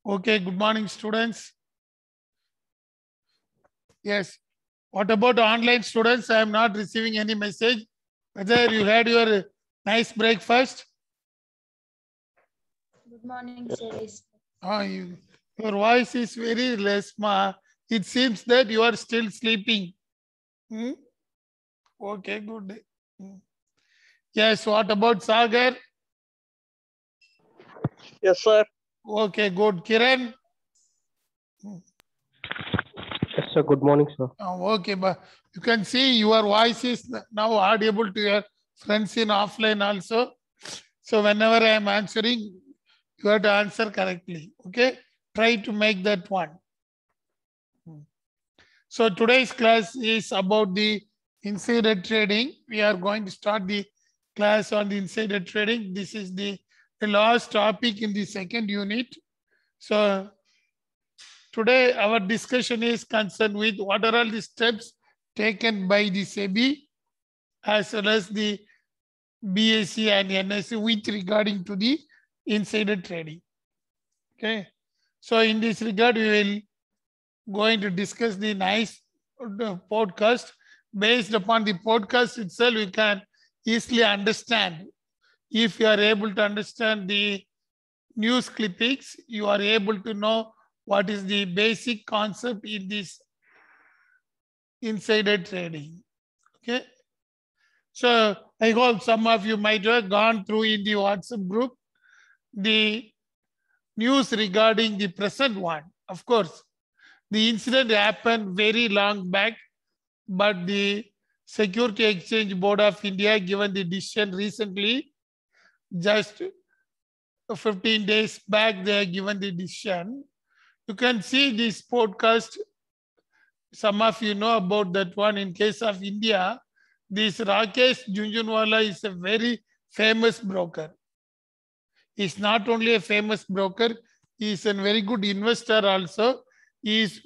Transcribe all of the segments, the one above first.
Okay, good morning, students. Yes. What about online students? I am not receiving any message. Whether you had your nice breakfast? Good morning, sir. Your voice is very less. It seems that you are still sleeping. Hmm? Okay, good. Hmm. Yes, what about Sagar? Yes, sir. Okay, good. Kiran? Yes, sir. Good morning, sir. Okay, but you can see your voice is now audible to your friends in offline also. So whenever I am answering, you have to answer correctly. Okay, try to make that one. So today's class is about the insider trading. We are going to start the class on the insider trading. This is the last topic in the second unit. So today our discussion is concerned with what are all the steps taken by the SEBI as well as the BSE and NSE with regarding to the insider trading. Okay. So in this regard, we will going to discuss the nice podcast. Based upon the podcast itself, you can easily understand. If you are able to understand the news clippings, you are able to know what is the basic concept in this insider trading. Okay. So I hope some of you might have gone through in the WhatsApp group the news regarding the present one. Of course, the incident happened very long back, but the Security Exchange Board of India given the decision recently, just 15 days back, they have given the decision. You can see this podcast. Some of you know about that one. In case of India, this Rakesh Jhunjhunwala is a very famous broker. He's not only a famous broker, he is a very good investor also. He is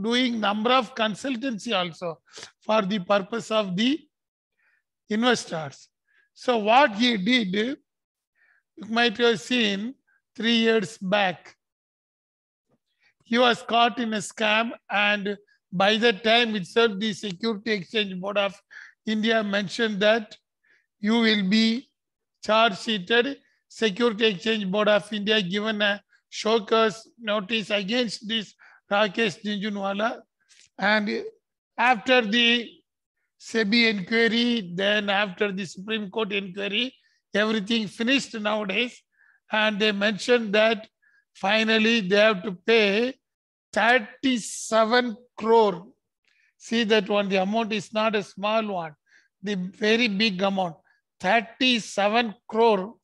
doing number of consultancy also for the purpose of the investors. So what he did, you might have seen 3 years back, he was caught in a scam, and by the time itself the Security Exchange Board of India mentioned that you will be charge sheeted. Security Exchange Board of India given a show cause notice against this Rakesh Jhunjhunwala, and after the SEBI inquiry, then after the Supreme Court inquiry, everything finished nowadays, and they mentioned that finally they have to pay 37 crore. See that one, the amount is not a small one, the very big amount, 37 crore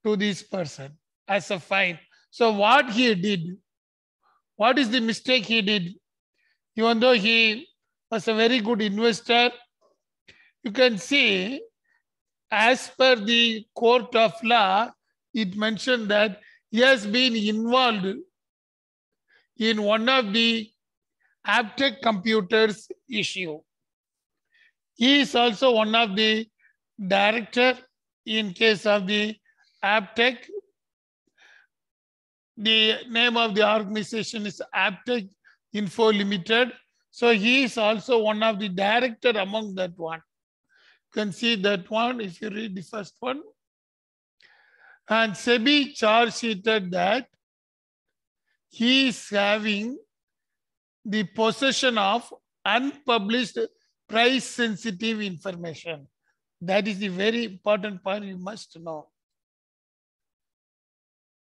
to this person as a fine. So what he did, what is the mistake he did? Even though he was a very good investor, you can see as per the court of law, it mentioned that he has been involved in one of the Aptech computers issue. He is also one of the director in case of the Aptech. The name of the organization is Aptech Info Limited. So he is also one of the director among that one. You can see that one if you read the first one. And SEBI charge sheeted that he is having the possession of unpublished price sensitive information. That is the very important point you must know.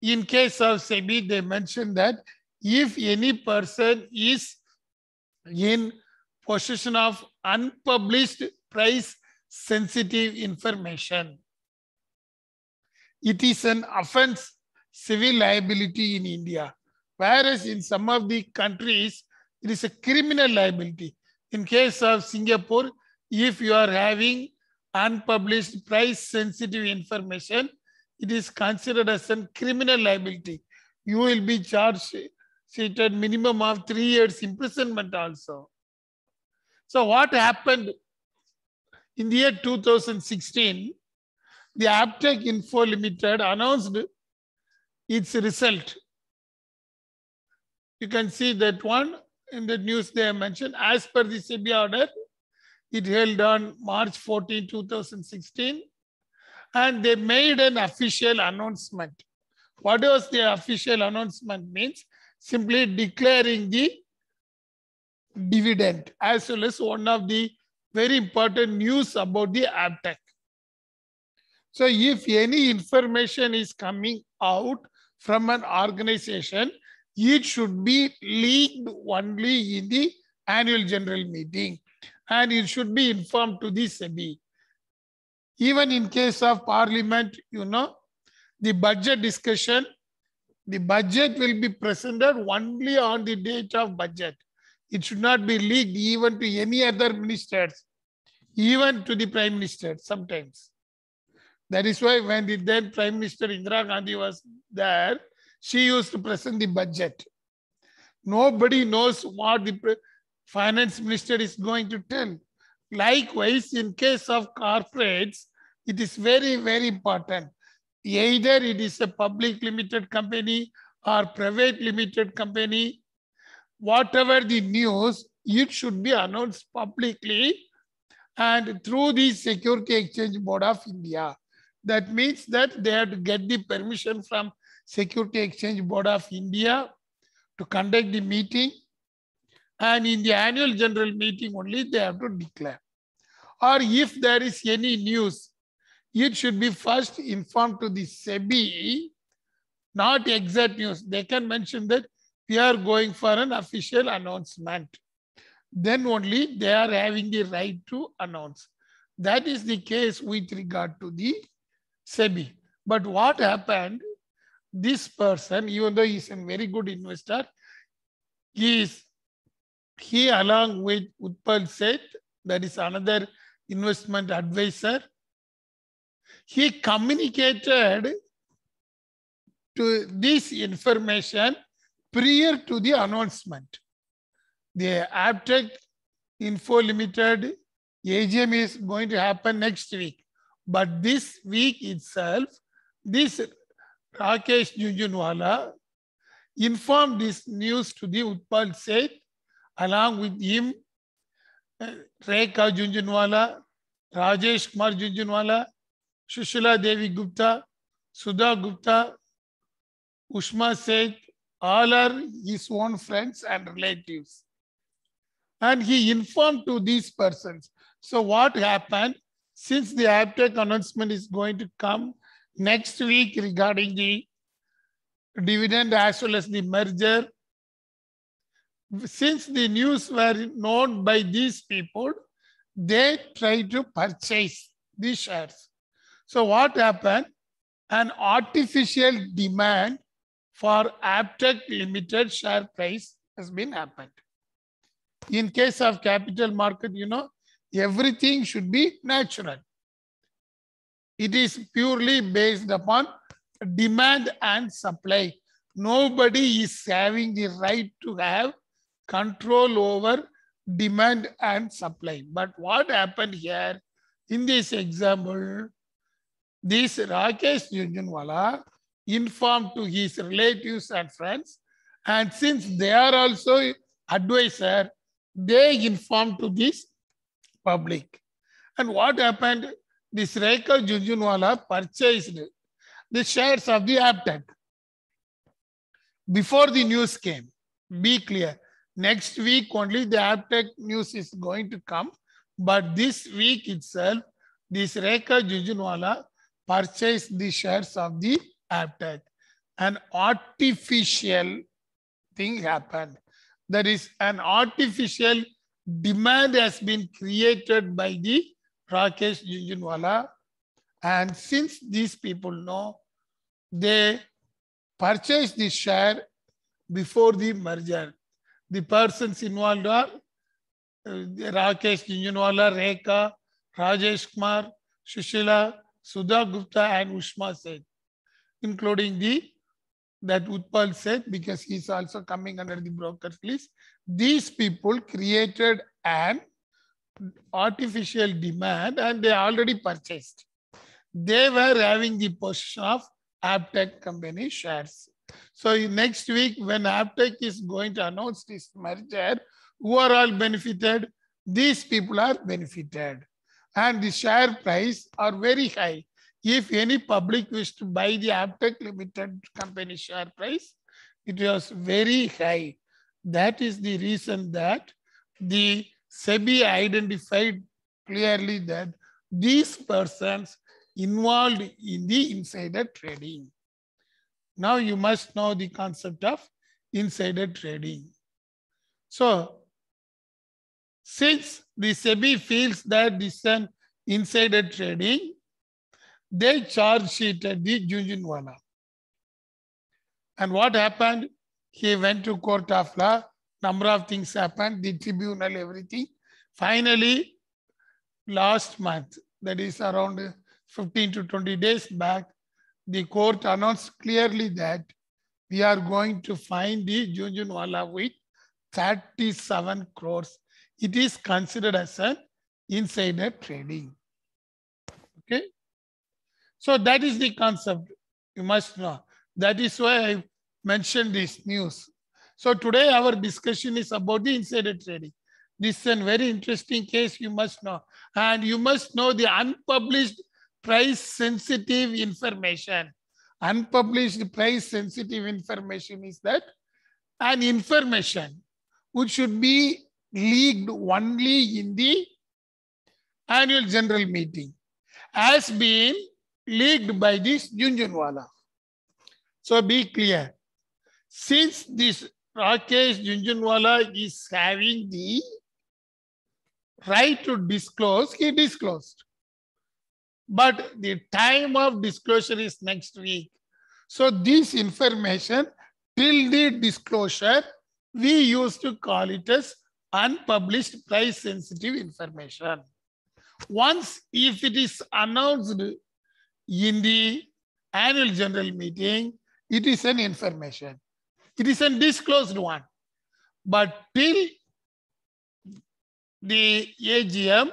In case of SEBI, they mentioned that if any person is in possession of unpublished price sensitive information, it is an offense, civil liability in India. Whereas in some of the countries, it is a criminal liability. In case of Singapore, if you are having unpublished price sensitive information, it is considered as a criminal liability. You will be charged seated minimum of 3 years imprisonment also. So what happened in the year 2016, the Aptech Info Limited announced its result. You can see that one in the news they have mentioned. As per the SEBI order, it held on March 14, 2016, and they made an official announcement. What was the official announcement means? Simply declaring the dividend as well as one of the very important news about the AppTech. So if any information is coming out from an organization, it should be leaked only in the annual general meeting and it should be informed to the SEBI. Even in case of parliament, the budget discussion, the budget will be presented only on the date of budget. It should not be leaked even to any other ministers, even to the prime minister sometimes. That is why when the then Prime Minister Indira Gandhi was there, she used to present the budget. Nobody knows what the finance minister is going to tell. Likewise, in case of corporates, it is very, very important. Either it is a public limited company or private limited company, whatever the news, it should be announced publicly and through the Security Exchange Board of India. That means that they have to get the permission from Security Exchange Board of India to conduct the meeting. And in the annual general meeting only, they have to declare. Or if there is any news, it should be first informed to the SEBI, not exact news. They can mention that we are going for an official announcement. Then only they are having the right to announce. That is the case with regard to the SEBI. But what happened, this person, even though he is a very good investor, he along with Utpal Seth, that is another investment advisor, he communicated to this information prior to the announcement. The AppTech Info Limited AGM is going to happen next week. But this week itself, this Rakesh Jhunjhunwala informed this news to the Utpal Seth, along with him, Rekha Jhunjhunwala, Rajesh Kumar Jhunjhunwala, Sushila Devi Gupta, Sudha Gupta, Ushma Seth, all are his own friends and relatives. And he informed to these persons. So what happened? Since the AppTech announcement is going to come next week regarding the dividend as well as the merger, since the news were known by these people, they tried to purchase these shares. So what happened? An artificial demand for AppTech Limited share price has been happened. In case of capital market, everything should be natural. It is purely based upon demand and supply. Nobody is having the right to have control over demand and supply. But what happened here in this example, this Rakesh Jhunjhunwala informed to his relatives and friends, and since they are also advisor, they informed to this public. And what happened? This Rekha Jhunjhunwala purchased the shares of the AppTech before the news came. Be clear. Next week only the AppTech news is going to come. But this week itself, this Rekha Jhunjhunwala purchased the shares of the AppTech. An artificial thing happened. That is, an artificial demand has been created by the Rakesh Jhunjhunwala. And since these people know, they purchased the share before the merger. The persons involved are Rakesh Jhunjhunwala, Rekha, Rajesh Kumar, Sushila, Sudha Gupta, and Ushma Seth, including that Utpal Seth, because he is also coming under the broker's list. These people created an artificial demand and they already purchased. They were having the possession of AppTech company shares. So next week, when Aptech is going to announce this merger, who are all benefited? These people are benefited. And the share price are very high. If any public wish to buy the Aptech Limited company share price, it was very high. That is the reason that the SEBI identified clearly that these persons involved in the insider trading. Now you must know the concept of insider trading. So, since the SEBI feels that this is an insider trading, they charge sheeted the Jhunjhunwala. And what happened? He went to court of law. Number of things happened. The tribunal, everything. Finally, last month, that is around 15 to 20 days back, the court announced clearly that we are going to fine the Jhunjhunwala with 37 crores. It is considered as an insider trading. Okay. So that is the concept. You must know. That is why I mentioned this news. So today our discussion is about the insider trading. This is a very interesting case, you must know. And you must know the unpublished price sensitive information. Unpublished price sensitive information is that an information which should be leaked only in the annual general meeting has been leaked by this Jhunjhunwala. So be clear. Since this Rakesh Jhunjhunwala is having the right to disclose, he disclosed. But the time of disclosure is next week. So this information till the disclosure, we used to call it as unpublished price sensitive information. Once if it is announced in the annual general meeting, it is an information. It is a disclosed one. But till the AGM,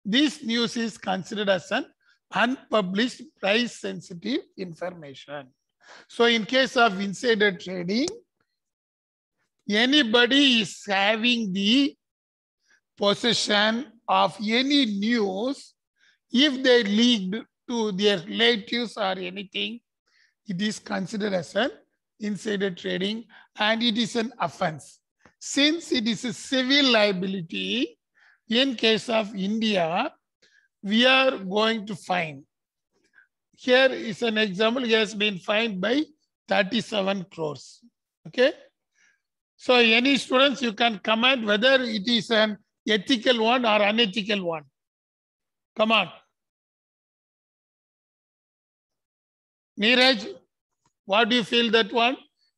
this news is considered as an unpublished price sensitive information. So in case of insider trading, anybody is having the possession of any news, if they leaked to their relatives or anything, it is considered as an insider trading and it is an offense. Since it is a civil liability, in case of India, we are going to fine. Here is an example. He has been fined by 37 crores. Okay. So any students, you can comment whether it is an ethical one or unethical one. Come on. Neeraj, what do you feel that one?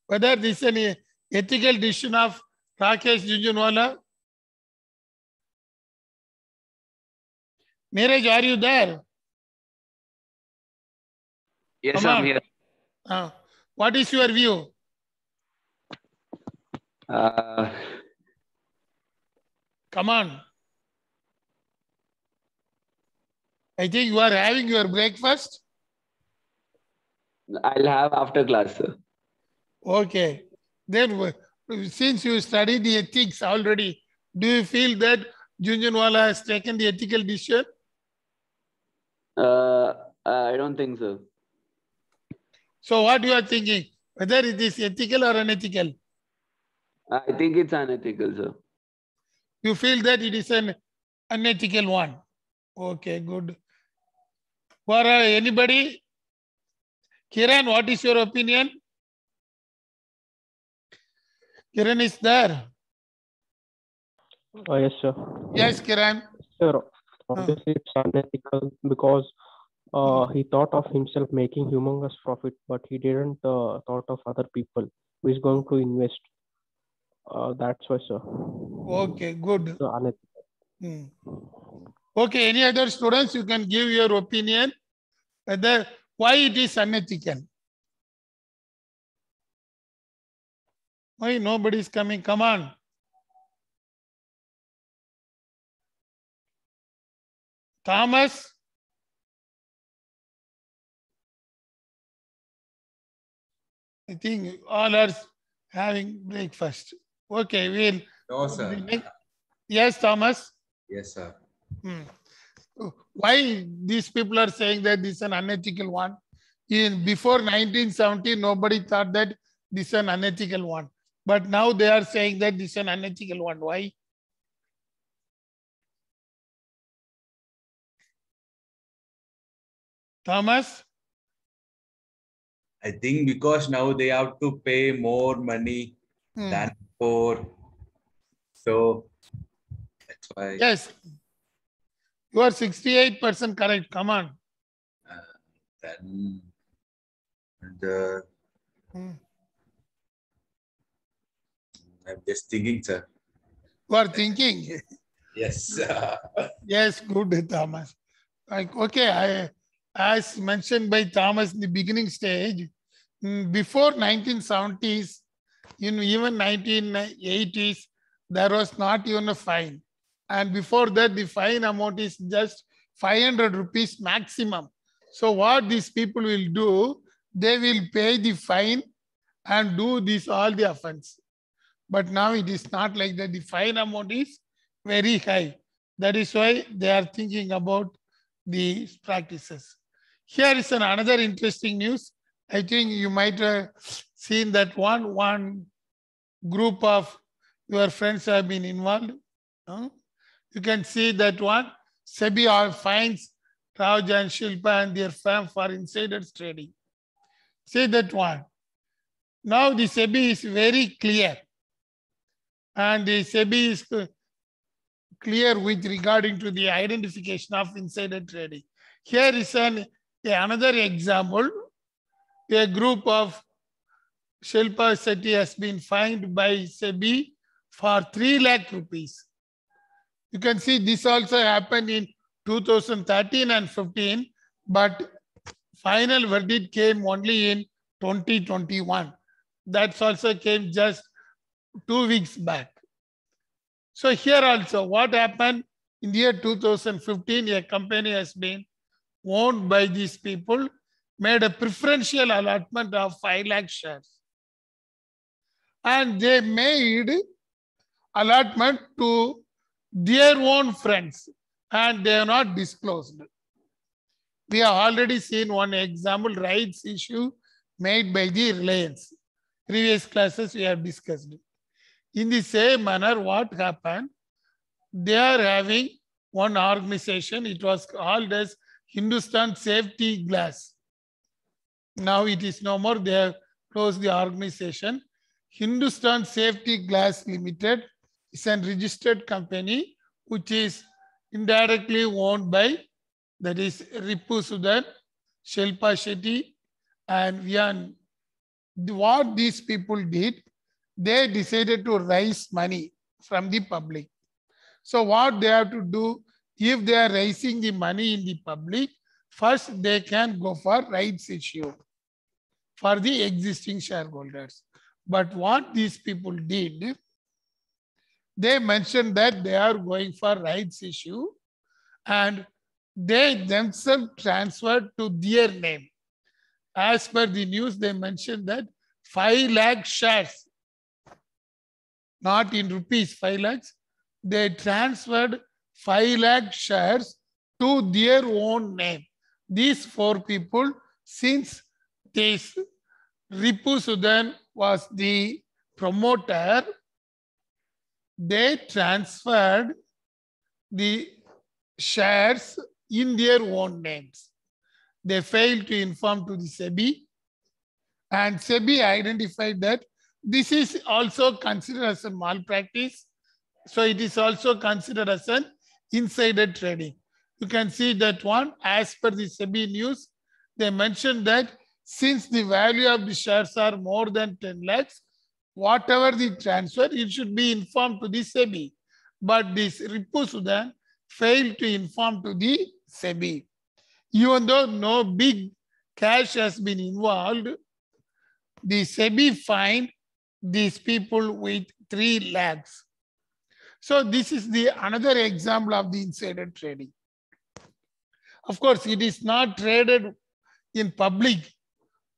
Whether this is an ethical decision of Rakesh Jhunjhunwala? Neeraj, are you there? Yes, Come I'm on. here. What is your view? Come on. I think you are having your breakfast. I'll have after class, sir. Okay. Then, since you studied the ethics already, do you feel that Jhunjhunwala has taken the ethical decision? I don't think so. So what you are thinking? Whether it is ethical or unethical? I think it's unethical, sir. You feel that it is an unethical one. Okay, good. For anybody? Kiran, what is your opinion? Kiran is there. Yes, sir. Yes, Kiran. Sir, obviously it's unethical because he thought of himself making humongous profit, but he didn't thought of other people who is going to invest. That's why, sir. Okay, good. So unethical. Okay, any other students, you can give your opinion whether why it is unethical. Why nobody is coming? Come on. Thomas? I think all are having breakfast. Okay, we'll. No, sir. Yes, Thomas. Yes, sir. Why these people are saying that this is an unethical one? Before 1970, nobody thought that this is an unethical one. But now they are saying that this is an unethical one. Why? Thomas? I think because now they have to pay more money than before. So that's why. Yes. You are 68% correct. Come on. Then I'm just thinking, sir. You are thinking. Yes. Yes, good, Thomas. Like, okay, as mentioned by Thomas in the beginning stage, before 1970s, even 1980s, there was not even a fine. And before that, the fine amount is just 500 rupees maximum. So what these people will do, they will pay the fine and do all the offense. But now it is not like that. The fine amount is very high. That is why they are thinking about these practices. Here is another interesting news. I think you might have seen that one group of your friends have been involved. You can see that one. SEBI fines Raj and Shilpa and their firm for insiders trading. See that one. Now the SEBI is very clear. And the SEBI is clear with regarding to the identification of insider trading. Here is another example. A group of Shilpa Shetty has been fined by SEBI for 3 lakh rupees. You can see this also happened in 2013 and 15, but final verdict came only in 2021. That also came just 2 weeks back. So here also, what happened in the year 2015, a company has been owned by these people, made a preferential allotment of 5 lakh shares. And they made allotment to their own friends, and they are not disclosed. We have already seen one example, rights issue made by the Reliance. Previous classes we have discussed. In the same manner, what happened? They are having one organization. It was called as Hindustan Safety Glass. Now it is no more. They have closed the organization. Hindustan Safety Glass Limited is a registered company which is indirectly owned by, that is Ripu Sudan, Shilpa Shetty, and Vian. What these people did, they decided to raise money from the public. So what they have to do, if they are raising the money in the public, first they can go for rights issue for the existing shareholders. But what these people did, they mentioned that they are going for rights issue and they themselves transferred to their name. As per the news, they mentioned that 5 lakh shares, not in rupees, 5 lakhs, they transferred 5 lakh shares to their own name. These 4 people, since this Ripu Sudan was the promoter, they transferred the shares in their own names. They failed to inform to the SEBI, and SEBI identified that this is also considered as a malpractice. So it is also considered as an insider trading. You can see that one, as per the SEBI news, they mentioned that since the value of the shares are more than 10 lakhs, whatever the transfer, it should be informed to the SEBI. But this Ripu Sudan failed to inform to the SEBI. Even though no big cash has been involved, the SEBI fined these people with 3 lakhs. So this is another example of the insider trading. Of course, it is not traded in public.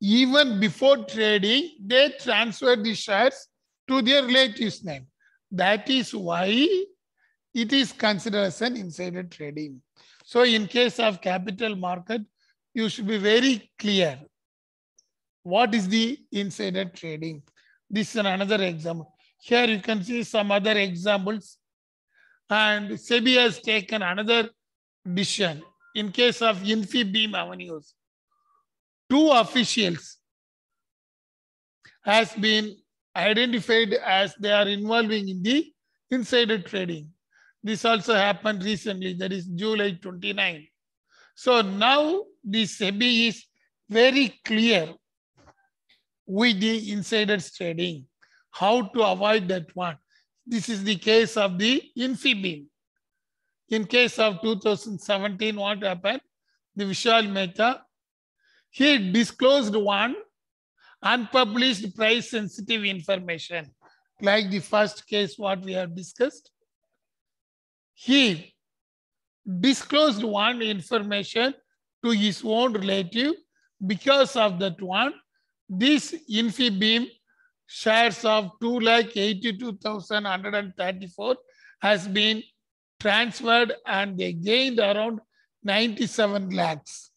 even before trading, they transfer the shares to their relatives' name. That is why it is considered as an insider trading. So in case of capital market, you should be very clear. What is the insider trading? This is another example. Here you can see some other examples. And SEBI has taken another decision. In case of Infibeam Avenues, 2 officials has been identified as they are involving in the insider trading. This also happened recently, that is July 29. So now the SEBI is very clear with the insiders trading, how to avoid that one. This is the case of the Infibeam. In case of 2017, what happened? The Vishal Mehta, he disclosed one unpublished price sensitive information, like the first case what we have discussed. He disclosed one information to his own relative. Because of that one, this Infibeam shares of 2,82,134 has been transferred and they gained around 97 lakhs.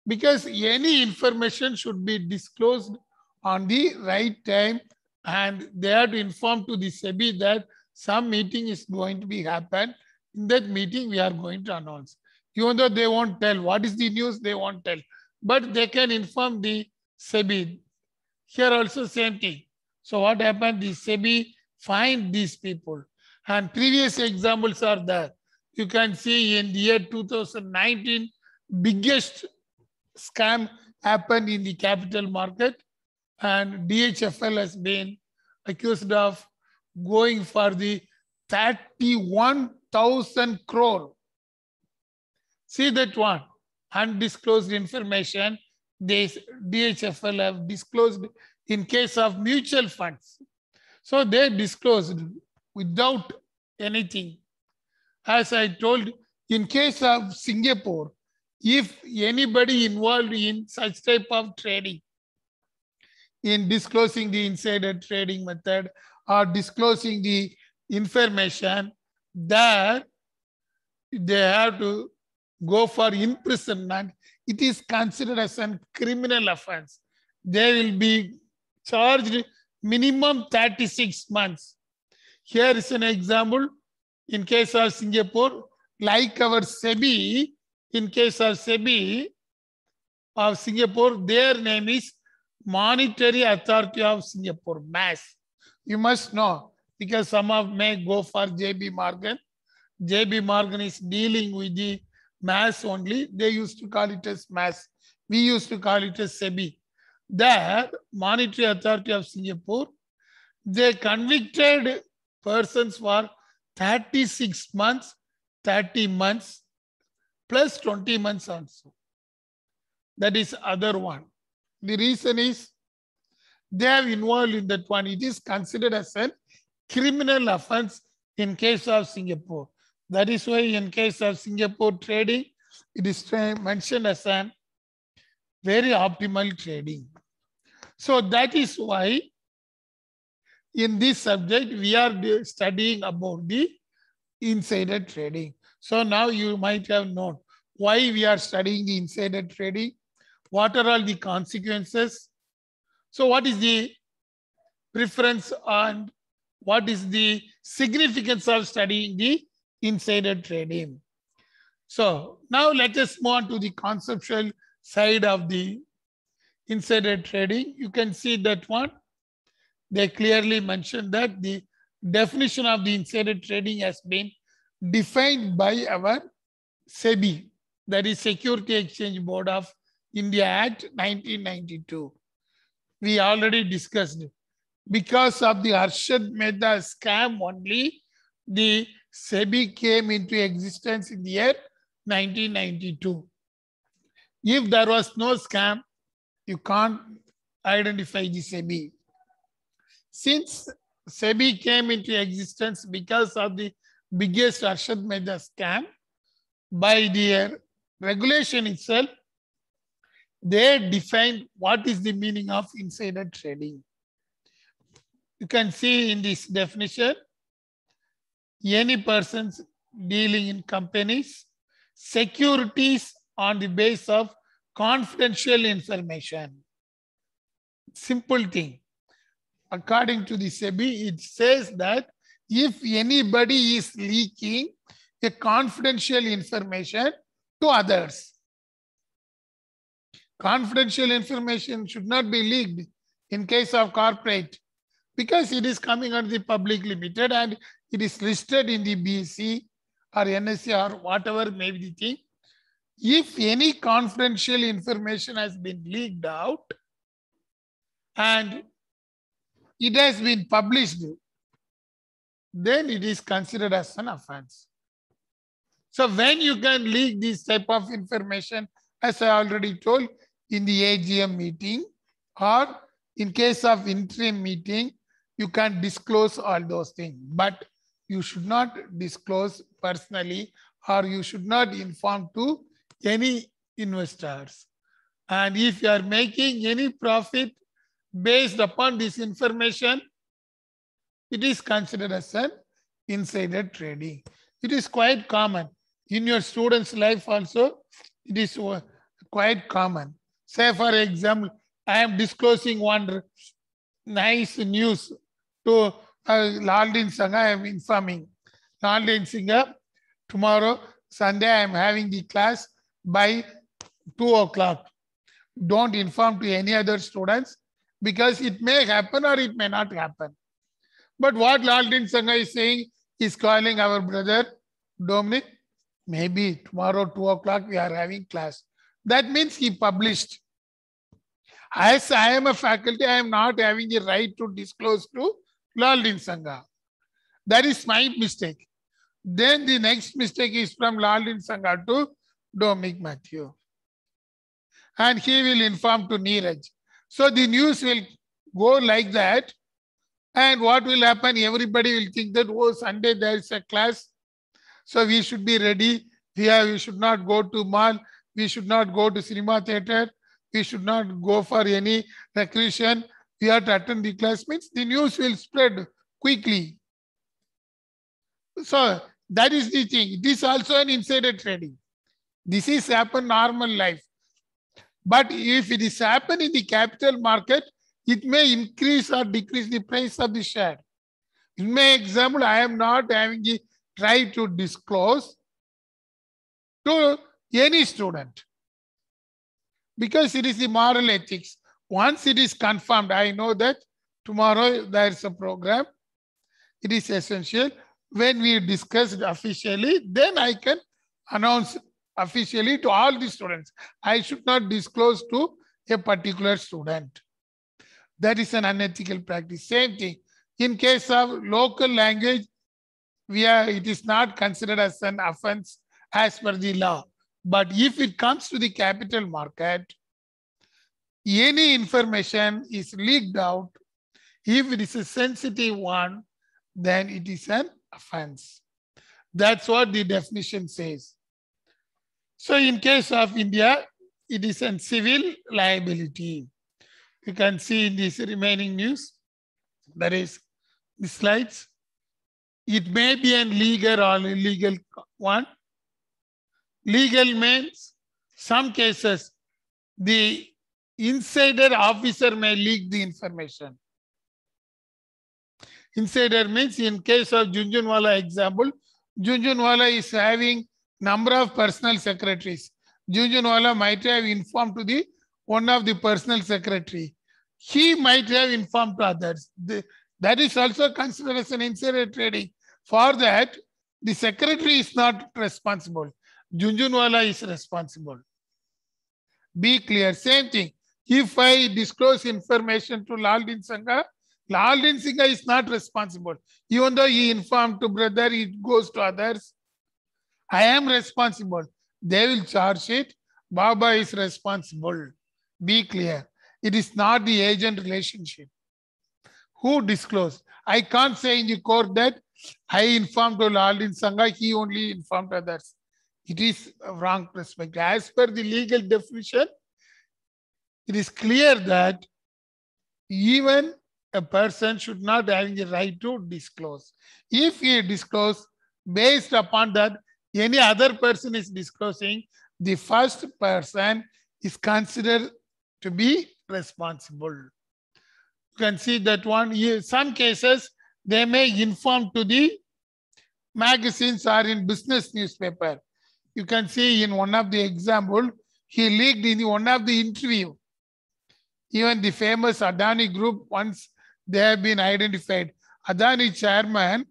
Because any information should be disclosed on the right time, and they have to inform to the SEBI that some meeting is going to be happen. In that meeting, we are going to announce. Even though they won't tell what is the news, they won't tell, but they can inform the SEBI. Here also same thing. So what happened? The SEBI fined these people, and previous examples are there. You can see in the year 2019, biggest scam happened in the capital market, and DHFL has been accused of going for the 31,000 crore. See that one, undisclosed information. This DHFL have disclosed in case of mutual funds. So they disclosed without anything. As I told, in case of Singapore, if anybody involved in such type of trading, in disclosing the insider trading method or disclosing the information, there they have to go for imprisonment. It is considered as a criminal offense. They will be charged minimum 36 months. Here is an example. In case of Singapore, like our SEBI, in case of SEBI of Singapore, their name is Monetary Authority of Singapore, MAS. You must know, because some of may go for JB Morgan. JB Morgan is dealing with the MAS only. They used to call it as MAS. We used to call it as SEBI. There, Monetary Authority of Singapore, they convicted persons for 36 months, 30 months, plus 20 months also. That is other one. The reason is they have involved in that one. It is considered as a criminal offense in case of Singapore. That is why in case of Singapore trading, it is mentioned as a very optimal trading. So that is why in this subject, we are studying about the insider trading. So now you might have known why we are studying the insider trading. What are all the consequences? So what is the preference and what is the significance of studying the insider trading? So now let us move on to the conceptual side of the insider trading. You can see that one. They clearly mentioned that the definition of the insider trading has been defined by our SEBI, that is Security Exchange Board of India Act 1992. We already discussed it. Because of the Arshad Mehta scam only, the SEBI came into existence in the year 1992. If there was no scam, you can't identify the SEBI. Since SEBI came into existence because of the biggest Arshad Mehta scam, by the regulation itself, they defined what is the meaning of insider trading. You can see in this definition, any persons dealing in companies, securities on the basis of confidential information. Simple thing. According to the SEBI, it says that if anybody is leaking a confidential information to others, confidential information should not be leaked in case of corporate because it is coming under the public limited and it is listed in the BSE or NSE or whatever may be the thing. If any confidential information has been leaked out and it has been published, then it is considered as an offense. So when you can leak this type of information, as I already told, in the AGM meeting or in case of interim meeting, you can disclose all those things, but you should not disclose personally or you should not inform to any investors. And if you are making any profit based upon this information, it is considered as an insider trading. It is quite common. In your students' life also, it is quite common. Say, for example, I am disclosing one nice news to Laldin Sangha. I am informing Laldin Sangha, tomorrow, Sunday, I am having the class by 2 o'clock. Don't inform to any other students because it may happen or it may not happen. But what Laldin Sangha is saying is calling our brother Dominic, maybe tomorrow 2 o'clock we are having class. That means he published. As I am a faculty, I am not having the right to disclose to Laldin Sangha. That is my mistake. Then the next mistake is from Laldin Sangha to Dominic Matthew. And he will inform to Neeraj. So the news will go like that. And what will happen? Everybody will think that, oh, Sunday there is a class. So we should be ready. We should not go to mall. We should not go to cinema theater. We should not go for any recreation. We have to attend the class. Means the news will spread quickly. So that is the thing. It is also an insider trading. This is happen normal life. But if it is happen in the capital market, it may increase or decrease the price of the share. In my example, I am not having the right to disclose to any student because it is the moral ethics. Once it is confirmed, I know that tomorrow there is a program. It is essential. When we discuss it officially, then I can announce officially to all the students. I should not disclose to a particular student. That is an unethical practice. Same thing. In case of local language, it is not considered as an offense as per the law. But if it comes to the capital market, any information is leaked out. If it is a sensitive one, then it is an offense. That's what the definition says. So in case of India, it is a civil liability. You can see in this remaining news, there is the slides. It may be a legal or illegal one. Legal means some cases, the insider officer may leak the information. Insider means in case of Jhunjhunwala example, Jhunjhunwala is having number of personal secretaries. Jhunjhunwala might have informed to one of the personal secretary. He might have informed to others. That is also considered as an insider trading. For that, the secretary is not responsible. Jhunjhunwala is responsible. Be clear. Same thing. If I disclose information to Laldin Sangha is not responsible. Even though he informed to brother, it goes to others. I am responsible. They will charge it. Baba is responsible. Be clear. It is not the agent relationship. Who disclosed? I can't say in the court that I informed to Laldin Sangha, he only informed others. It is a wrong perspective. As per the legal definition, it is clear that even a person should not have the right to disclose. If he disclose based upon that any other person is disclosing, the first person is considered to be responsible. You can see that one. In some cases, they may inform to the magazines or in business newspaper. You can see in one of the example, he leaked in one of the interview. Even the famous Adani group, once they have been identified. Adani chairman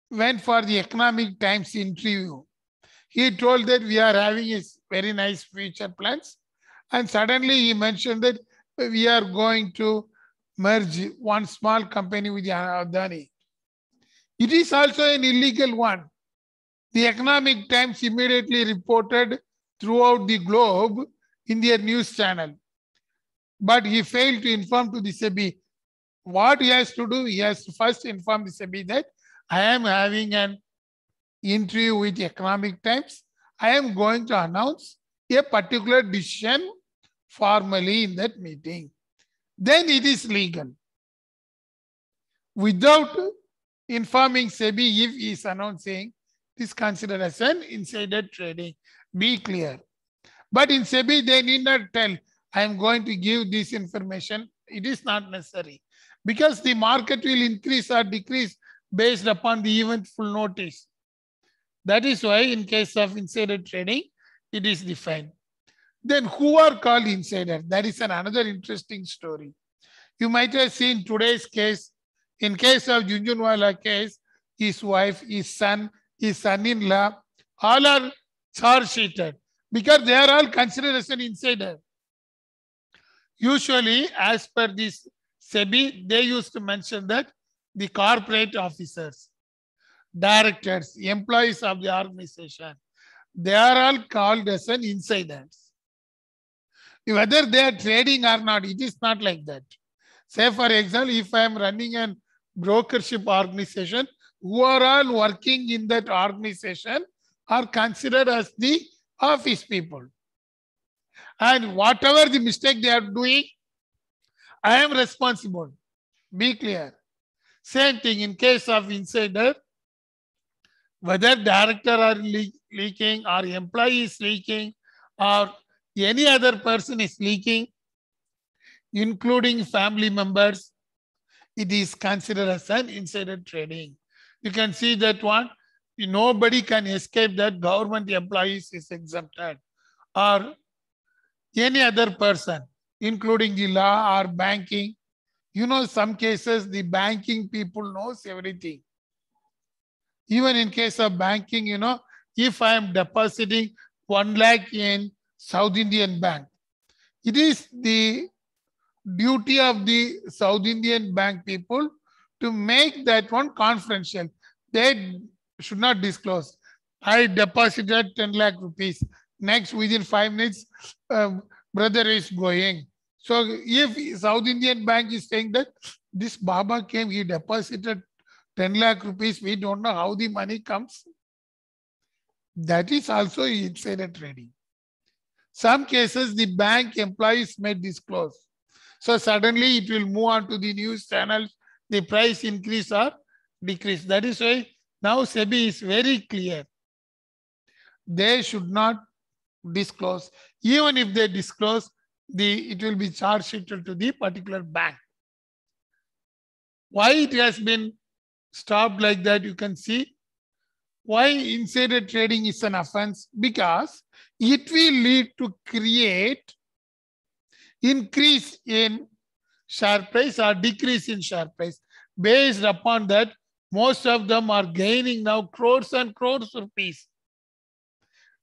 went for the Economic Times interview. He told that we are having a very nice future plans. And suddenly he mentioned that we are going to merge one small company with Adani. It is also an illegal one. The Economic Times immediately reported throughout the globe in their news channel. But he failed to inform to the SEBI. What he has to do, he has to first inform the SEBI that I am having an interview with the Economic Times. I am going to announce a particular decision formally in that meeting. Then it is legal. Without informing SEBI, if he is announcing, it is considered as an insider trading. Be clear. But in SEBI, they need not tell, I am going to give this information. It is not necessary because the market will increase or decrease based upon the eventful notice. That is why in case of insider trading, it is defined. Then who are called insider? That is another interesting story. You might have seen today's case. In case of Jhunjhunwala case, his wife, his son-in-law, all are charge-sheeted because they are all considered as an insider. Usually, as per this SEBI, they used to mention that the corporate officers, directors, employees of the organization, they are all called as an insiders. Whether they are trading or not, it is not like that. Say, for example, if I am running a brokership organization, who are all working in that organization are considered as the office people. And whatever the mistake they are doing, I am responsible. Be clear. Same thing in case of insider, whether director are leaking or employee is leaking or any other person is leaking, including family members, it is considered as an insider trading. You can see that one, nobody can escape that government employees is exempted or any other person, including the law or banking. You know, some cases, the banking people knows everything. Even in case of banking, you know, if I am depositing 1 lakh in South Indian Bank, it is the duty of the South Indian Bank people to make that one confidential. They should not disclose. I deposited 10 lakh rupees. Next, within 5 minutes, brother is going. So if South Indian Bank is saying that this Baba came, he deposited 10 lakh rupees, we don't know how the money comes. That is also insider trading. Some cases, the bank employees may disclose. So suddenly it will move on to the news channels, the price increase or decrease. That is why now SEBI is very clear. They should not disclose. Even if they disclose, it will be charge sheeted to the particular bank. Why it has been stopped like that, you can see. Why insider trading is an offense? Because it will lead to create increase in share price or decrease in share price. Based upon that, most of them are gaining now crores and crores rupees.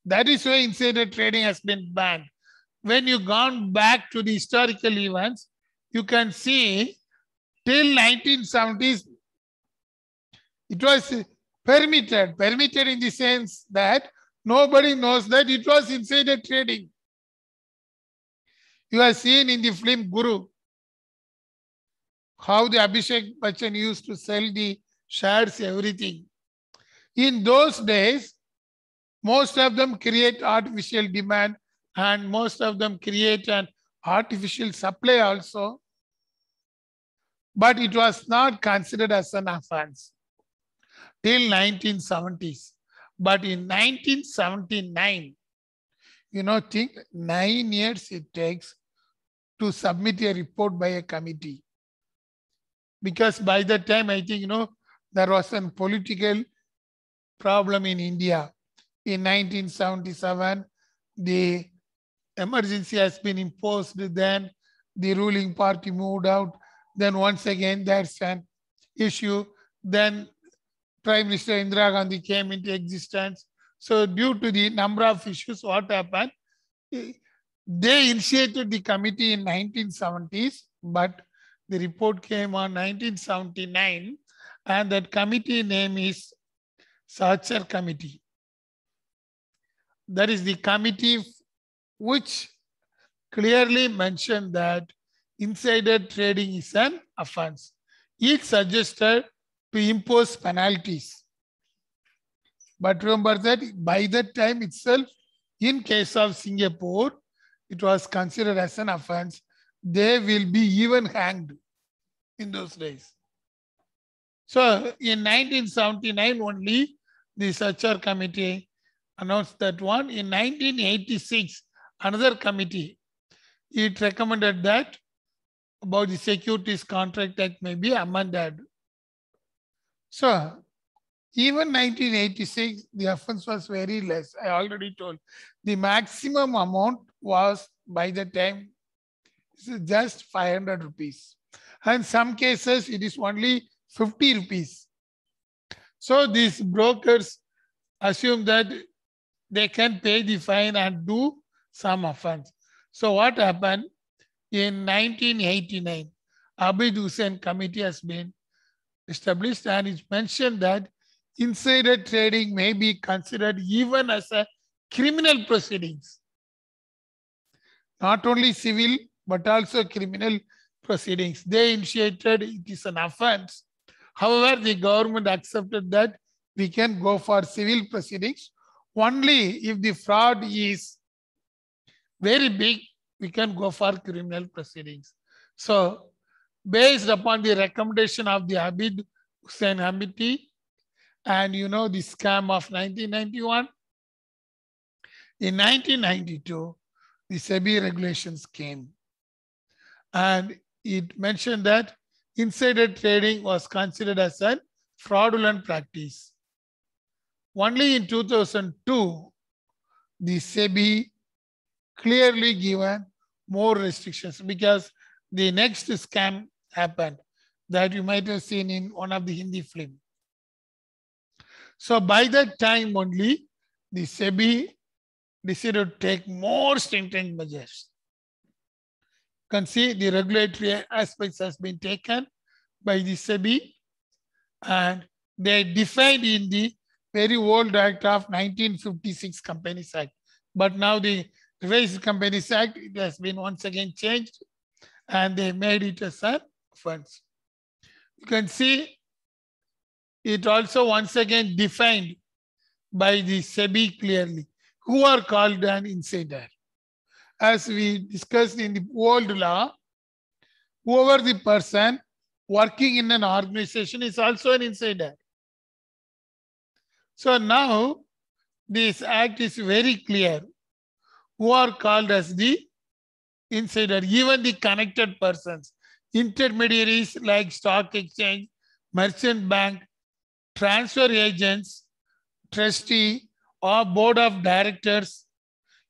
That is why insider trading has been banned. When you gone back to the historical events, you can see till 1970s, it was permitted. Permitted in the sense that nobody knows that it was insider trading. You have seen in the film Guru how the Abhishek Bachchan used to sell the shares, everything. In those days, most of them create artificial demand and most of them create an artificial supply also, but it was not considered as an offense till 1970s. But in 1979, think 9 years it takes to submit a report by a committee. Because by that time, I think, there was a political problem in India. In 1977, the emergency has been imposed. Then the ruling party moved out. Then once again, there's an issue. Then Prime Minister Indira Gandhi came into existence. So due to the number of issues, what happened? They initiated the committee in 1970s, but the report came on 1979, and that committee name is Sachar Committee. That is the committee which clearly mentioned that insider trading is an offense. It suggested to impose penalties. But remember that by that time itself, in case of Singapore, it was considered as an offense. They will be even hanged in those days. So in 1979 only, the Sachar Committee announced that one. In 1986, another committee, it recommended that about the Securities Contract Act may be amended. So even 1986, the offense was very less. I already told. The maximum amount was by the time just 500 rupees. And some cases, it is only 50 rupees. So these brokers assume that they can pay the fine and do some offense. So what happened? In 1989, Abid Hussain Committee has been established, and it mentioned that insider trading may be considered even as a criminal proceedings. Not only civil, but also criminal proceedings. They initiated it is an offense. However, the government accepted that we can go for civil proceedings. Only if the fraud is very big, we can go for criminal proceedings. So, based upon the recommendation of the Abid Hussain Committee and the scam of 1991, in 1992, the SEBI regulations came. And it mentioned that insider trading was considered as a fraudulent practice. Only in 2002, the SEBI clearly given more restrictions, because the next scam happened that you might have seen in one of the Hindi films. So by that time only, the SEBI decided to take more stringent measures. You can see the regulatory aspects has been taken by the SEBI, and they defined in the very old Act of 1956 Companies Act. But now the Revised Companies Act, it has been once again changed, and they made it as an offense. You can see it also once again defined by the SEBI clearly, who are called an insider. As we discussed in the old law, whoever the person working in an organization is also an insider. So now this act is very clear. Who are called as the insider, even the connected persons, intermediaries like stock exchange, merchant bank, transfer agents, trustee, or board of directors,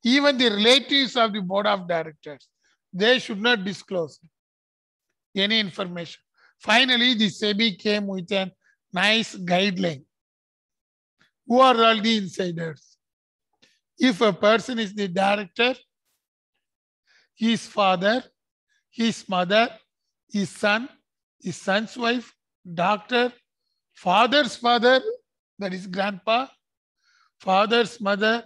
even the relatives of the board of directors, they should not disclose any information. Finally, the SEBI came with a nice guideline. Who are all the insiders? If a person is the director, his father, his mother, his son, his son's wife, doctor, father's father, that is grandpa, father's mother,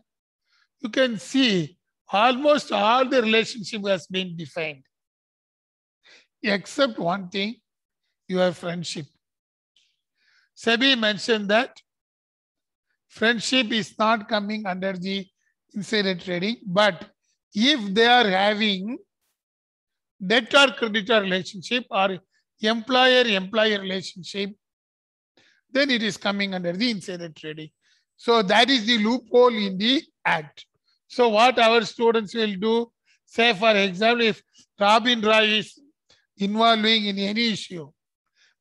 you can see almost all the relationship has been defined. Except one thing, your friendship. SEBI mentioned that friendship is not coming under the insider trading, but if they are having debtor-creditor relationship or employer-employee relationship, then it is coming under the insider trading. So that is the loophole in the act. So what our students will do, say for example, if Robin Roy is involving in any issue,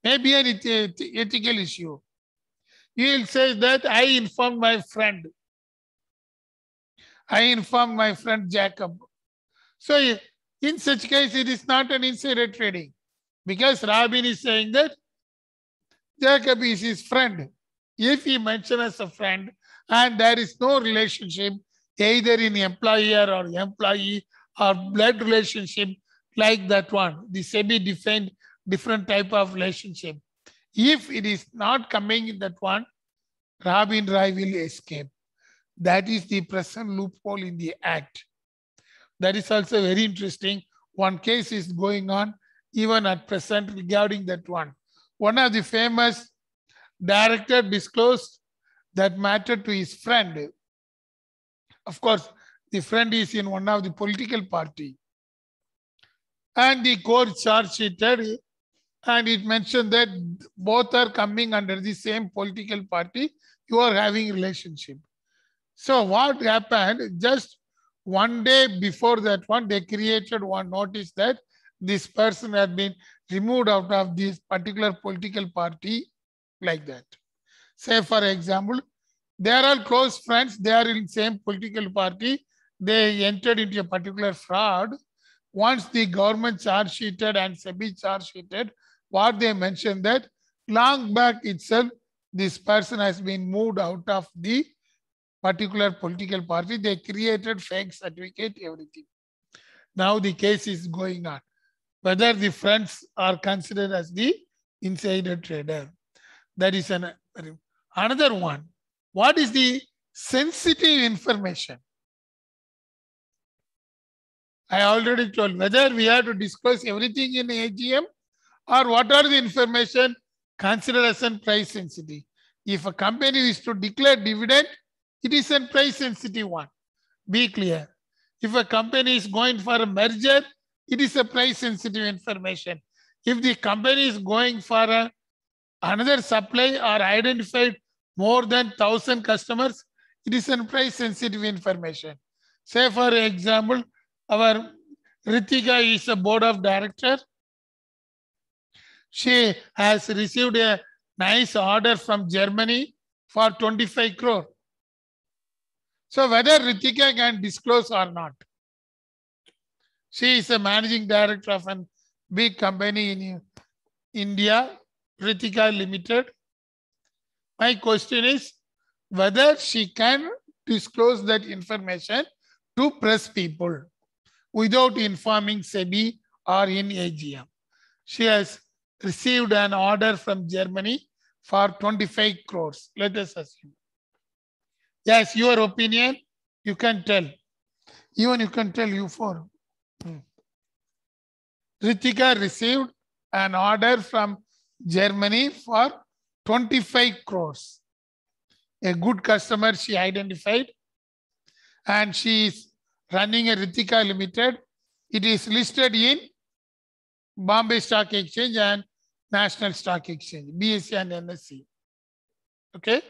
maybe an ethical issue, he will say that I informed my friend Jacob. So in such case, it is not an insider trading because Robin is saying that Jacob is his friend. If he mentions as a friend and there is no relationship, either in employer or employee or blood relationship like that one, the SEBI defined different type of relationship. If it is not coming in that one, Robin Roy will escape. That is the present loophole in the act. That is also very interesting. One case is going on even at present regarding that one. One of the famous director disclosed that matter to his friend. Of course, the friend is in one of the political party. And the court charge sheeted and it mentioned that both are coming under the same political party. You are having relationship. So what happened, just one day before that one, they created one notice that this person had been removed out of this particular political party like that. Say for example, they are all close friends, they are in same political party, they entered into a particular fraud. Once the government charge sheeted and SEBI charge sheeted, what they mentioned that long back itself, this person has been moved out of the particular political party. They created fake certificate, everything. Now the case is going on. Whether the friends are considered as the insider trader. That is another one. What is the sensitive information? I already told whether we have to disclose everything in AGM or what are the information considered as a price sensitive. If a company is to declare dividend, it is a price sensitive one. Be clear. If a company is going for a merger, it is a price sensitive information. If the company is going for another supply or identified more than 1,000 customers, it is a price sensitive information. Say for example, our Ritika is a board of director. She has received a nice order from Germany for 25 crore. So whether Ritika can disclose or not. She is a managing director of a big company in India, Ritika Limited. My question is whether she can disclose that information to press people without informing SEBI or in AGM. She has received an order from Germany for 25 crores. Let us assume. Yes, your opinion, you can tell. Even you can tell you for. Ritika received an order from Germany for 25 crores. A good customer she identified and she is running a Ritika Limited. It is listed in Bombay Stock Exchange and National Stock Exchange, BSE and NSE. Okay.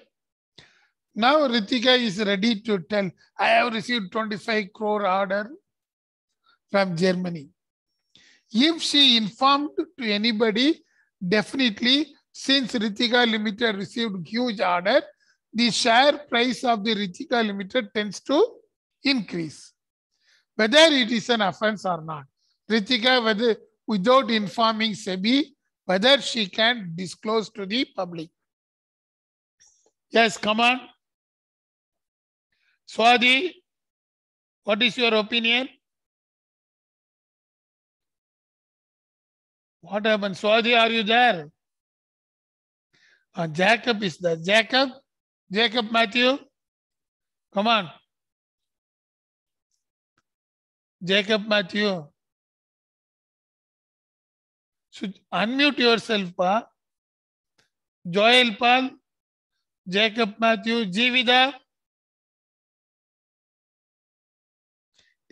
Now Ritika is ready to tell, I have received 25 crore order from Germany. If she informed to anybody, definitely since Ritika Limited received huge order, the share price of the Ritika Limited tends to increase. Whether it is an offense or not. Ritika, whether without informing SEBI, whether she can disclose to the public. Yes, come on. Swati, what is your opinion? What happened? Swati, are you there? Jacob is there. Jacob Matthew, come on. Jacob Matthew. Should unmute yourself, Pa. Joel Paul, Jacob Matthew, Jivida.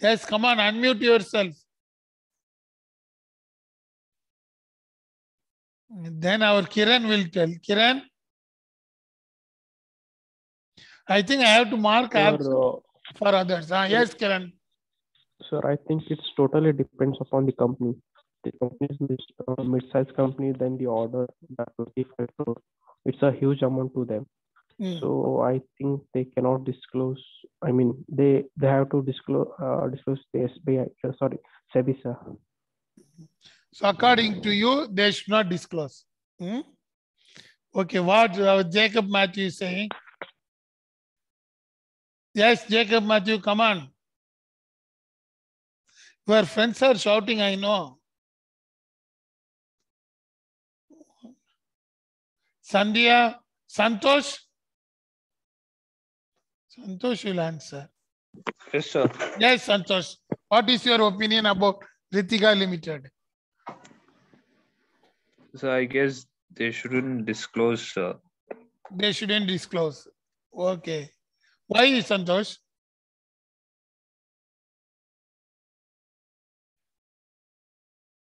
Yes, come on, unmute yourself. Then our Kiran will tell. Kiran, I think I have to mark absent for others. Yes, Kiran. Sir, I think it's totally depends upon the company. The company is mid-sized company, then the order that 25 crore, it's a huge amount to them. So I think they cannot disclose. I mean, they have to disclose the SBI. SEBI, sir. So according to you, they should not disclose. Okay, what Jacob Matthew is saying? Yes, Jacob Matthew, come on. Your friends are shouting, I know. Sandhya, Santosh? Santosh will answer. Yes, sir. Yes, Santosh. What is your opinion about Ritika Limited? So I guess they shouldn't disclose, sir. They shouldn't disclose. Okay. Why, Santosh?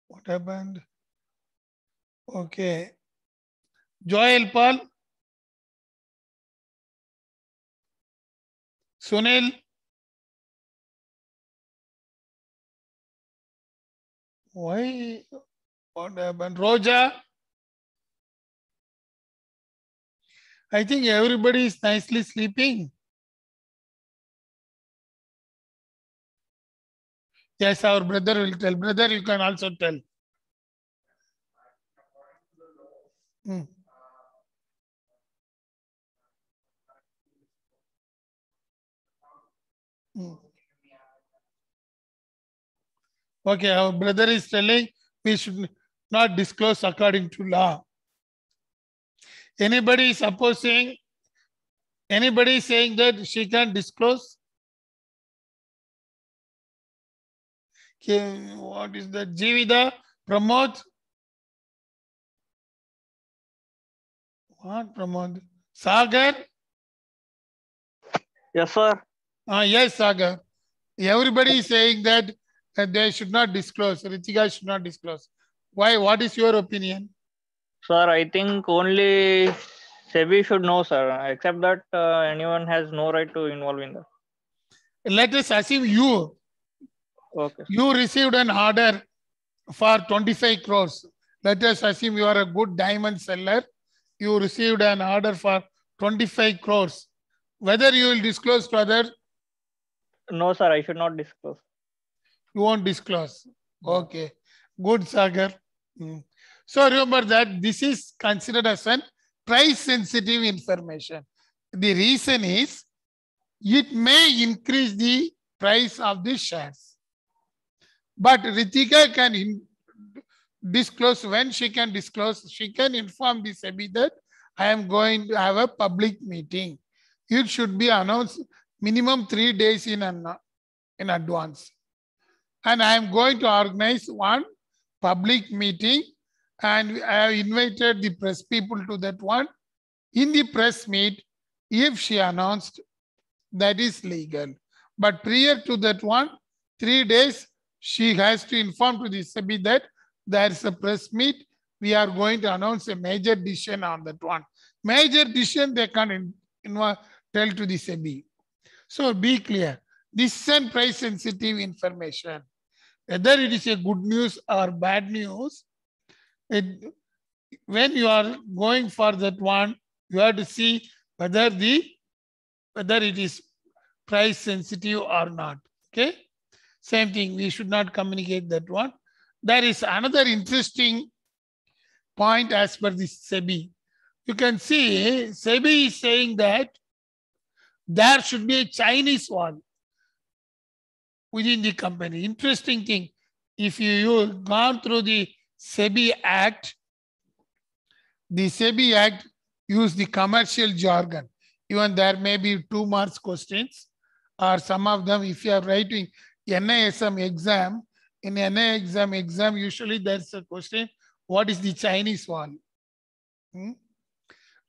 What happened? Okay. Joel Paul? Sunil? Why? What happened? Roja? I think everybody is nicely sleeping. Yes, our brother will tell. Brother, you can also tell. Okay, our brother is telling we should not disclose according to law. Anybody supposing, anybody saying that she can disclose? Okay, what is that? Jivida, Pramod? What Pramod? Sagar? Yes, sir. Yes, Sagar. Everybody is saying that they should not disclose. Ritika should not disclose. Why? What is your opinion? Sir, I think only SEBI should know, sir. Except that anyone has no right to involve in that. Let us assume you. Okay. You received an order for 25 crores. Let us assume you are a good diamond seller. You received an order for 25 crores. Whether you will disclose to others? No, sir, I should not disclose. You won't disclose. Okay. Good, Sagar. So remember that this is considered as an price sensitive information. The reason is it may increase the price of the shares. But Ritika can disclose. When she can disclose, she can inform the SEBI that I am going to have a public meeting. It should be announced minimum 3 days in advance. And I am going to organize one public meeting, and I have invited the press people to that one. In the press meet, if she announced, that is legal. But prior to that one, 3 days, she has to inform to the SEBI that there is a press meet. We are going to announce a major decision on that one. Major decision they can tell to the SEBI. So be clear. This is price sensitive information. Whether it is a good news or bad news, when you are going for that one, you have to see whether it is price sensitive or not. Okay. Same thing. We should not communicate that one. There is another interesting point as per the SEBI. You can see SEBI is saying that there should be a Chinese wall within the company. Interesting thing. If you gone through the SEBI Act, the SEBI Act use the commercial jargon. Even there may be 2 marks questions, or some of them, if you are writing NISM exam, in NISM exam, usually there's a question, what is the Chinese wall?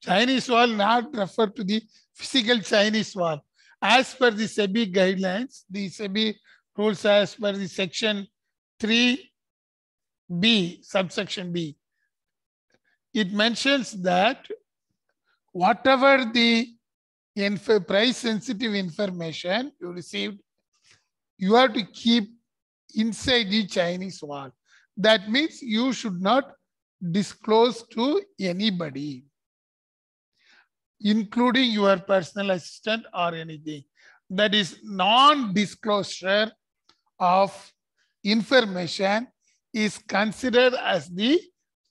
Chinese wall not refer to the physical Chinese wall. As per the SEBI guidelines, the SEBI rules as per the section 3B, subsection B. it mentions that whatever the price sensitive information you received, you have to keep inside the Chinese wall. That means you should not disclose to anybody, including your personal assistant or anything. That is non-disclosure of information is considered as the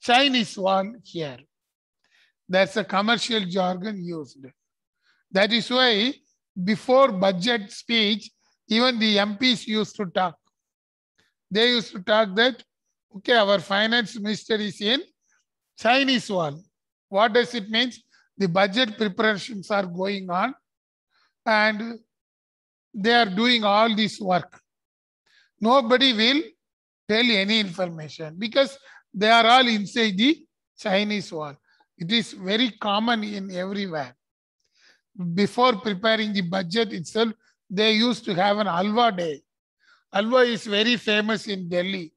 Chinese wall here. That's a commercial jargon used. That is why before budget speech, even the MPs used to talk. They used to talk that, okay, our finance minister is in Chinese wall. What does it mean? The budget preparations are going on and they are doing all this work. Nobody will tell any information because they are all inside the Chinese wall. It is very common in everywhere. Before preparing the budget itself, they used to have an Alwa day. Alwa is very famous in Delhi,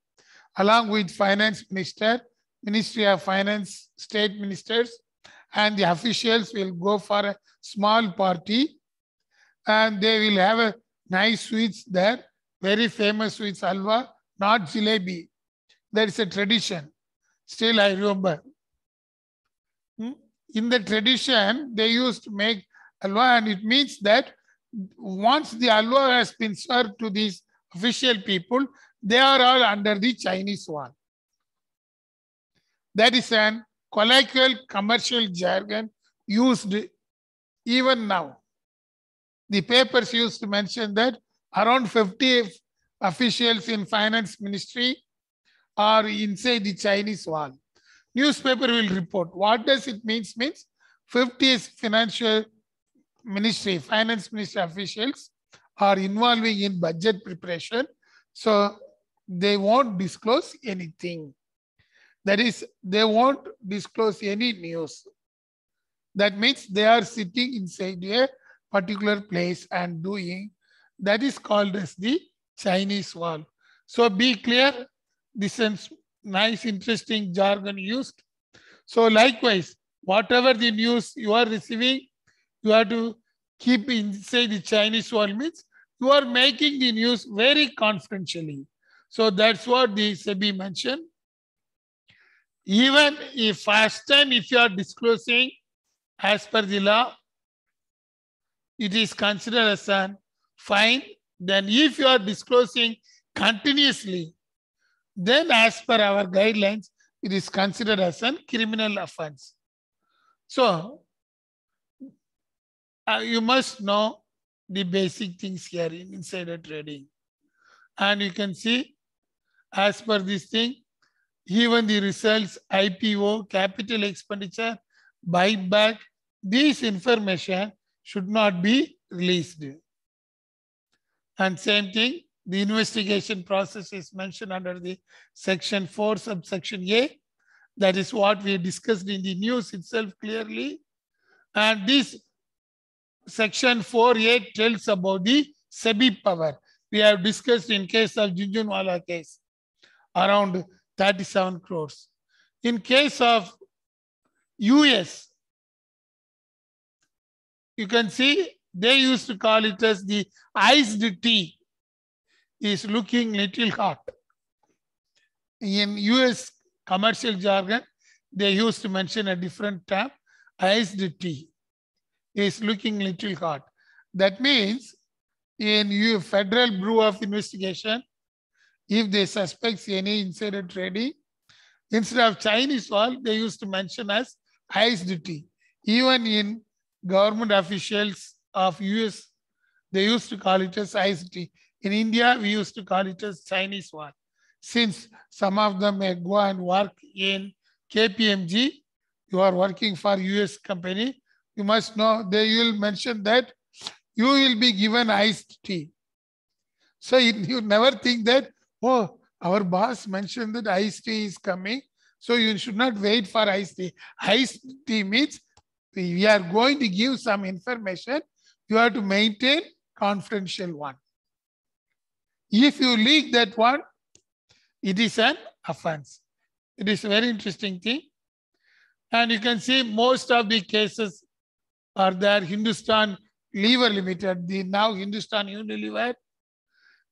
along with finance minister, Ministry of Finance, state ministers, and the officials will go for a small party and they will have a nice sweets there, very famous sweets, Alwa, not jalebi. That is a tradition. Still, I remember. In the tradition, they used to make Alwa, and it means that once the Alwa has been served to these official people, they are all under the Chinese wall. That is an colloquial commercial jargon used even now. The papers used to mention that around 50 officials in finance ministry are inside the Chinese wall. Newspaper will report. What does it mean? Means 50 financial ministry, finance ministry officials are involving in budget preparation. So they won't disclose anything. That is, they won't disclose any news. That means they are sitting inside a particular place and doing. That is called as the Chinese wall. So be clear. This is nice, interesting jargon used. So likewise, whatever the news you are receiving, you have to keep inside the Chinese wall. Means you are making the news very confidentially. So that's what the SEBI mentioned. Even if first time, if you are disclosing as per the law, it is considered as a fine. Then if you are disclosing continuously, then as per our guidelines, it is considered as a criminal offense. So you must know the basic things here in insider trading. And you can see as per this thing, even the results, IPO, capital expenditure, buyback, these information should not be released. And same thing, the investigation process is mentioned under the section 4, subsection A. That is what we discussed in the news itself clearly. And this section 4A tells about the SEBI power. We have discussed in case of Jhunjhunwala case, around 37 crores. In case of US, you can see they used to call it as the iced tea is looking little hot. In US commercial jargon, they used to mention a different term, iced tea is looking little hot. That means in Federal Bureau of Investigation, if they suspect any insider trading, instead of Chinese wall, they used to mention as iced tea. Even in government officials of US, they used to call it as iced tea. In India, we used to call it as Chinese wall. Since some of them may go and work in KPMG, you are working for US company, you must know they will mention that you will be given iced tea. So you never think that, oh, our boss mentioned that iced tea is coming, so you should not wait for iced tea. Iced tea means we are going to give some information, you have to maintain confidential one. If you leak that one, it is an offense. It is a very interesting thing. And you can see most of the cases are there. Hindustan Lever Limited, the now Hindustan Unilever,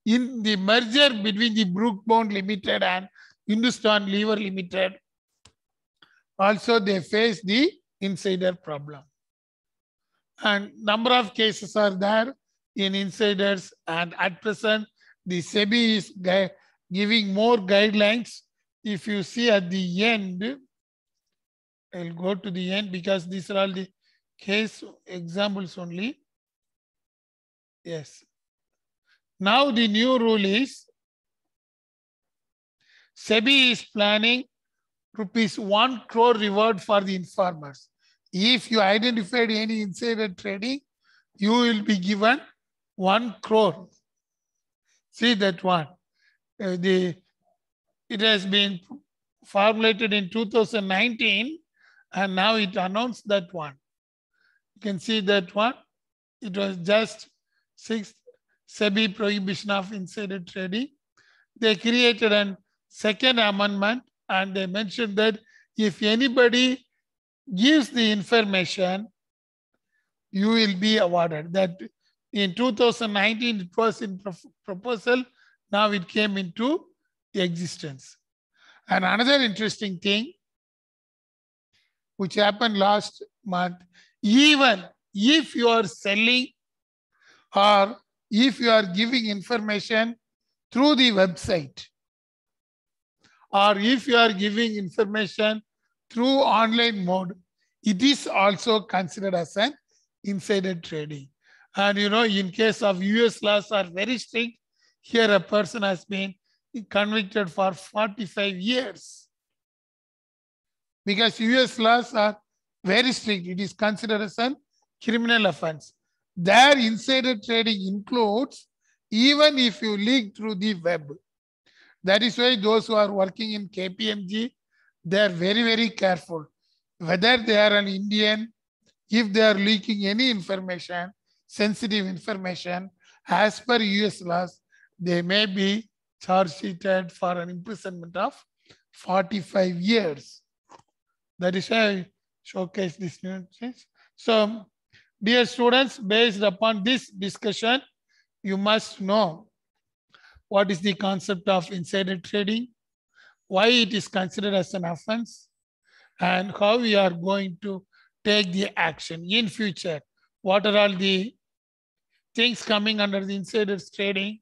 in the merger between the Brookbone Limited and Hindustan Lever Limited, also they face the insider problem. And number of cases are there in insiders, and at present the SEBI is giving more guidelines. If you see at the end, I'll go to the end because these are all the case examples only. Yes. Now the new rule is SEBI is planning ₹1 crore reward for the informers. If you identified any insider trading, you will be given 1 crore. See that one. It has been formulated in 2019 and now it announced that one. You can see that one. It was just 6th SEBI prohibition of insider trading. They created a second amendment and they mentioned that if anybody gives the information, you will be awarded. That in 2019, it was in proposal. Now it came into existence. And another interesting thing, which happened last month, even if you are selling or if you are giving information through the website, or if you are giving information through online mode, it is also considered as an insider trading. And you know, in case of US laws are very strict, here a person has been convicted for 45 years. Because US laws are very strict, it is considered as a criminal offense. Their insider trading includes even if you leak through the web. That is why those who are working in KPMG, they are very, very careful. Whether they are an Indian, if they are leaking any information, sensitive information, as per US laws, they may be charge sheeted for an imprisonment of 45 years. That is why I showcase this new things. So, dear students, based upon this discussion, you must know what is the concept of insider trading, why it is considered as an offense, and how we are going to take the action in future. What are all the things coming under the insiders trading,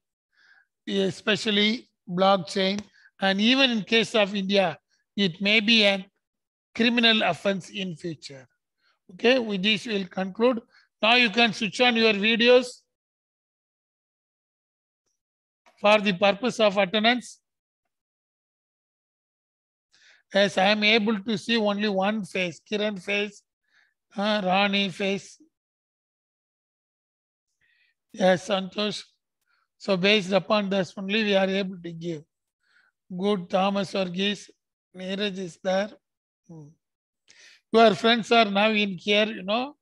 especially blockchain, and even in case of India, it may be a criminal offense in future. Okay, with this we'll conclude. Now you can switch on your videos for the purpose of attendance. Yes, I am able to see only one face, Kiran face, Rani face. Yes, Santosh. So based upon this only we are able to give. Good, Thomas Varghese, Neeraj is there. Your friends are now in here, you know.